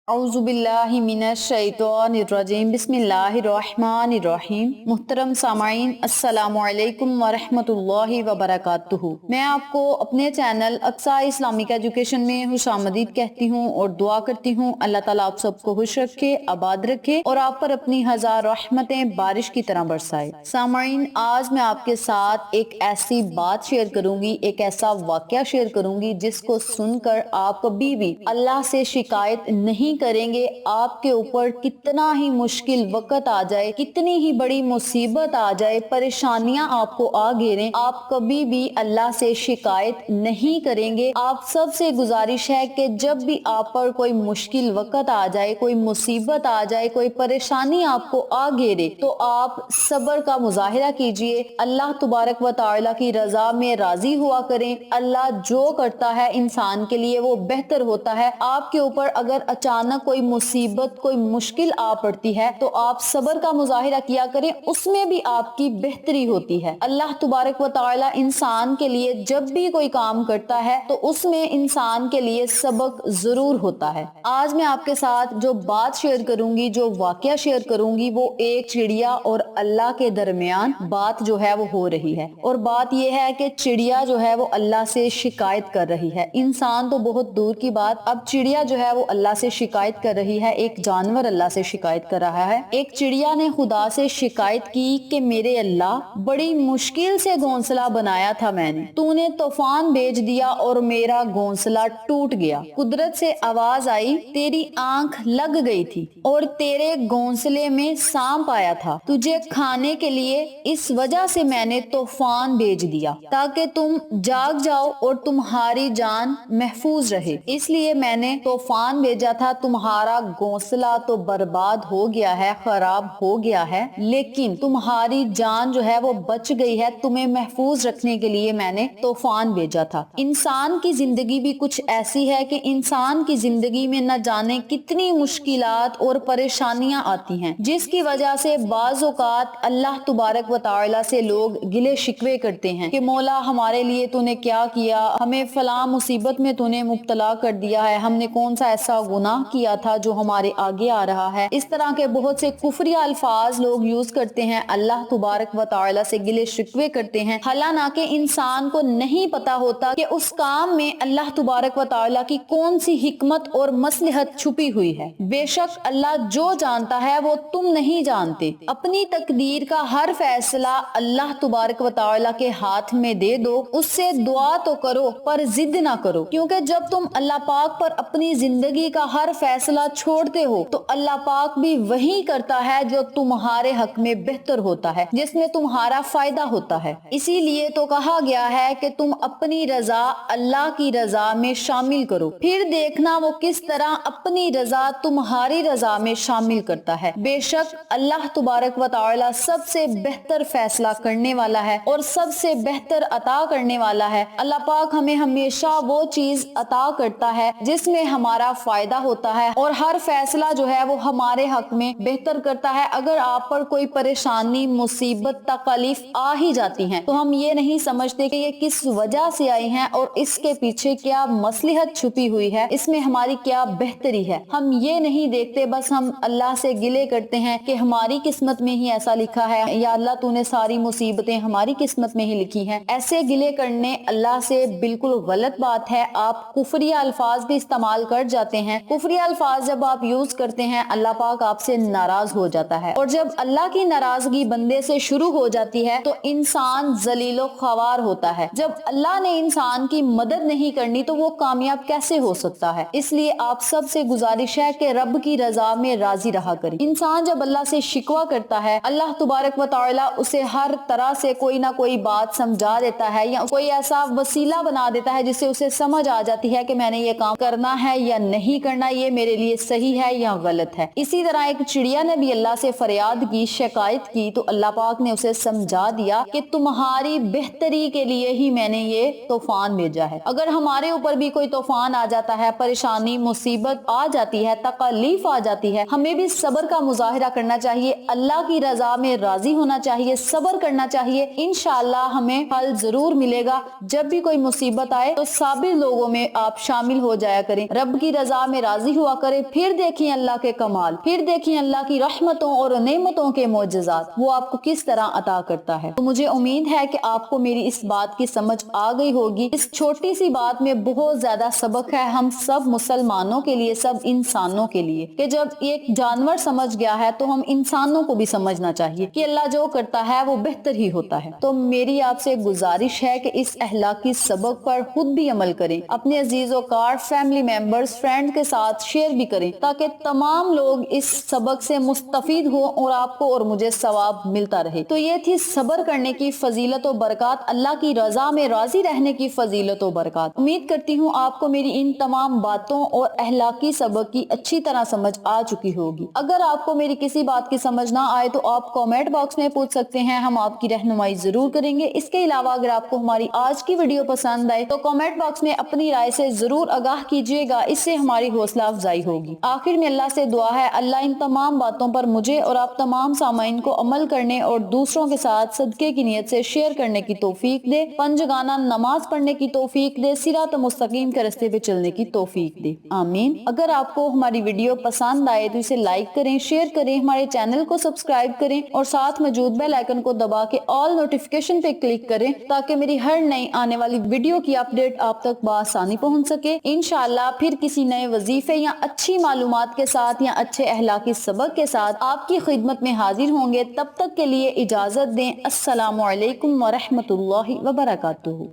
औज़ुबिल्लाहि मिनश्शैतानिर्रजीम बिस्मिल्लाहिर्रहमानिर्रहीम। मुहतरम सामाईन, अस्सलामु अलैकुम वरहमतुल्लाहि वबरकातुहू। मैं आपको अपने चैनल अक्सा इस्लामिक एजुकेशन में खुशामदीद कहती हूँ और दुआ करती हूँ अल्लाह ताला आप सबको खुश रखे, आबाद रखे और आप पर अपनी हजार रहमतें बारिश की तरह बरसाए। सामाईन, आज मैं आपके साथ एक ऐसी बात शेयर करूंगी, एक ऐसा वाकया शेयर करूंगी जिसको सुनकर आप कभी भी अल्लाह से शिकायत नहीं करेंगे। आपके ऊपर कितना ही मुश्किल वक्त आ जाए, कितनी ही बड़ी मुसीबत आ जाए, परेशानियां आपको आ घेरें, आप कभी भी अल्लाह से शिकायत नहीं करेंगे। आप सबसे गुजारिश है कि जब भी आप पर कोई मुश्किल वक्त आ जाए, कोई मुसीबत आ जाए, कोई परेशानी आपको आ घेरे, तो आप सब्र का मुजाहिरा कीजिए। अल्लाह तुबारक व तआला की रजा में राजी हुआ करें। अल्लाह जो करता है इंसान के लिए वो बेहतर होता है। आपके ऊपर अगर अचानक कोई मुसीबत, कोई मुश्किल आ पड़ती है तो आप सब्र का मुजाहिरा किया करें, उसमें भी आपकी बेहतरी होती है। अल्लाह तुबारक व तआला इंसान के लिए जब भी कोई काम करता है तो उसमें इंसान के लिए सबक जरूर होता है। आज मैं आपके साथ जो बात शेयर करूंगी, जो वाकया शेयर करूंगी, वो एक चिड़िया और अल्लाह के दरमियान बात जो है वो हो रही है। और बात यह है कि चिड़िया जो है वो अल्लाह से शिकायत कर रही है। इंसान तो बहुत दूर की बात, अब चिड़िया जो है वो अल्लाह से शिकायत कर रही है। एक जानवर अल्लाह से शिकायत कर रहा है। एक चिड़िया ने खुदा से शिकायत की कि मेरे अल्लाह, बड़ी मुश्किल से घोंसला बनाया था मैंने, तूने तूफान भेज दिया और मेरा घोंसला टूट गया। कुदरत से आवाज आई, तेरी आंख लग गई थी और तेरे घोंसले में सांप आया था तुझे खाने के लिए, इस वजह से मैंने तूफान भेज दिया ताकि तुम जाग जाओ और तुम्हारी जान महफूज रहे, इसलिए मैंने तूफान भेजा था। तुम्हारा घोंसला तो बर्बाद हो गया है, खराब हो गया है, लेकिन तुम्हारी जान जो है वो बच गई है। तुम्हें महफूज रखने के लिए मैंने तूफान भेजा था। इंसान की जिंदगी भी कुछ ऐसी है कि इंसान की जिंदगी में न जाने कितनी मुश्किलात और परेशानियां आती हैं, जिसकी वजह से बाज़ औक़ात अल्लाह तुबारक व तआला से लोग गिले शिकवे करते हैं कि मौला हमारे लिए तूने क्या किया, हमें फलां मुसीबत में तूने मुब्तला कर दिया है, हमने कौन सा ऐसा गुनाह किया था जो हमारे आगे आ रहा है। इस तरह के बहुत से कुफरिया अल्फाज लोग यूज करते हैं, अल्लाह तुबारक व तआला से गिले शिकवे करते हैं, हालांकि इंसान को नहीं पता होता कि उस काम में अल्लाह तुबारक व तआला की कौन सी हिकमत और मसलहत छुपी हुई है। बेशक अल्लाह जो जानता है वो तुम नहीं जानते। अपनी तकदीर का हर फैसला अल्लाह तुबारक व तआला के हाथ में दे दो, उससे दुआ तो करो पर जिद ना करो, क्योंकि जब तुम अल्लाह पाक पर अपनी जिंदगी का हर फैसला छोड़ते हो तो अल्लाह पाक भी वही करता है जो तुम्हारे हक में बेहतर होता है, जिसमें तुम्हारा फायदा होता है। इसीलिए तो कहा गया है कि तुम अपनी रजा अल्लाह की रजा में शामिल करो, फिर देखना वो किस तरह अपनी रजा तुम्हारी रजा में शामिल करता है। बेशक अल्लाह तुबारक व तआला सबसे बेहतर फैसला करने वाला है और सबसे बेहतर अता करने वाला है। अल्लाह पाक हमें हमेशा वो चीज अता करता है जिसमें हमारा फायदा होता है और हर फैसला जो है वो हमारे हक में बेहतर करता है। अगर आप पर कोई परेशानी, मुसीबत, तकलीफ आ ही जाती है तो हम ये नहीं समझते कि ये किस वजह से आई हैं और इसके पीछे क्या मसलहत छुपी हुई है, इसमें हमारी क्या बेहतरी है। हम ये नहीं देखते, बस हम अल्लाह से गिले करते हैं कि हमारी किस्मत में ही ऐसा लिखा है, या अल्लाह तूने सारी मुसीबतें हमारी किस्मत में ही लिखी हैं। ऐसे गिले करने अल्लाह से बिल्कुल गलत बात है। आप कुफरिया अल्फाज भी इस्तेमाल कर जाते हैं। कुफरिया अल्फाज जब आप यूज करते हैं अल्लाह पाक आपसे नाराज हो जाता है, और जब अल्लाह की नाराजगी बंदे से शुरू हो जाती है तो इंसान जलीलो ख्वार होता है। जब अल्लाह ने इंसान की मदद नहीं करनी तो वो कामयाब कैसे हो सकता है। इसलिए आप सबसे गुजारिश है कि रब की रजा में राजी रहा करें। इंसान जब अल्लाह से शिकवा करता है, अल्लाह तुबारक व तआला उसे हर तरह से कोई ना कोई बात समझा देता है या कोई ऐसा वसीला बना देता है जिससे उसे समझ आ जाती है कि मैंने ये काम करना है या नहीं करना, ये मेरे लिए सही है या गलत है। इसी तरह एक चिड़िया ने भी अल्लाह से फरियाद की, शिकायत की, तो अल्लाह पाक ने उसे समझा दिया कि तुम्हारी बेहतरी के लिए ही मैंने ये तूफान भेजा है। अगर हमारे ऊपर भी कोई तूफान आ जाता है, परेशानी, मुसीबत आ जाती है, तकलीफ आ जाती है, हमें भी सब्र का मुजाहिरा करना चाहिए, अल्लाह की रजा में राजी होना चाहिए, सब्र करना चाहिए। इंशाअल्लाह हमें फल जरूर मिलेगा। जब भी कोई मुसीबत आए तो साबिर लोगों में आप शामिल हो जाया करें। रब की रजा में राजी राजी हुआ करे, फिर देखें अल्लाह के कमाल, फिर देखें अल्लाह की रहमतों और नेमतों के मोजज़ात वो आपको किस तरह अता करता है। तो मुझे उम्मीद है कि आपको मेरी इस बात की समझ आ गई होगी। इस छोटी सी बात में बहुत ज्यादा सबक है हम सब मुसलमानों के लिए, सब इंसानों के लिए, कि जब एक जानवर समझ गया है तो हम इंसानों को भी समझना चाहिए कि अल्लाह जो करता है वो बेहतर ही होता है। तो मेरी आपसे गुजारिश है कि इस अहलाकी सबक पर खुद भी अमल करें, अपने अजीजों कार, फैमिली मेंबर्स, फ्रेंड के साथ शेयर भी करें, ताकि तमाम लोग इस सबक से मुस्तफीद हो और आपको और मुझे सवाब मिलता रहे। तो ये थी सब्र करने की फजीलत और बरकत, अल्लाह की रजा में राजी रहने की फजीलत और बरकत। उम्मीद करती हूँ आपको मेरी इन तमाम बातों और अहलाकी सबक की अच्छी तरह समझ आ चुकी होगी। अगर आपको मेरी किसी बात की समझ ना आए तो आप कमेंट बॉक्स में पूछ सकते हैं, हम आपकी रहनुमाई जरूर करेंगे। इसके अलावा अगर आपको हमारी आज की वीडियो पसंद आए तो कमेंट बॉक्स में अपनी राय से जरूर आगाह कीजिएगा, इससे हमारी हौसला अफजाई होगी। आखिर में अल्लाह से दुआ है अल्लाह इन तमाम बातों पर मुझे और आप तमाम सामाइन को अमल करने और दूसरों के साथ सदके की नियत से शेयर करने की तौफीक दे, पंजगाना नमाज पढ़ने की तौफीक दे, सिरात मुस्तकीम के रास्ते पे चलने की तौफीक दे, आमीन। अगर आपको हमारी वीडियो पसंद आए तो इसे लाइक करें, शेयर करें, हमारे चैनल को सब्सक्राइब करें और साथ मौजूद बेल आइकन को दबा के ऑल नोटिफिकेशन पे क्लिक करें, ताकि मेरी हर नई आने वाली वीडियो की अपडेट आप तक बआसानी पहुंच सके। इंशाअल्लाह फिर किसी नए वजीफे या अच्छी मालूमात के साथ या अच्छे अहलाकी सबक के साथ आपकी खिदमत में हाजिर होंगे। तब तक के लिए इजाजत दें। अस्सलामु अलैकुम व रहमतुल्लाहि व बरकातुहू।